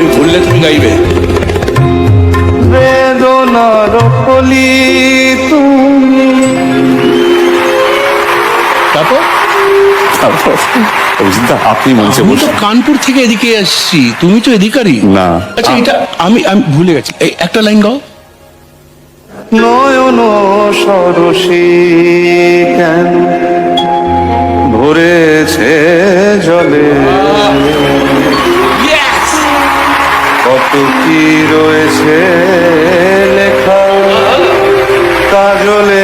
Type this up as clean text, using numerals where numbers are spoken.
আমি ভুললে তুমি গাইবে। বেদনার কলি তুমি। তারপর অভিজিৎদা আপনি মঞ্চে আমি তো বসুন। কানপুর থেকে এদিকে আসছি, তুমি তো এদিকারই। না। আচ্ছা এটা আমি আমি ভুলে গেছি, এই একটা লাইন গাও। নয়ন সরসী কেন ভরেছে জলে, কত কি রয়েছে লেখা কাজলে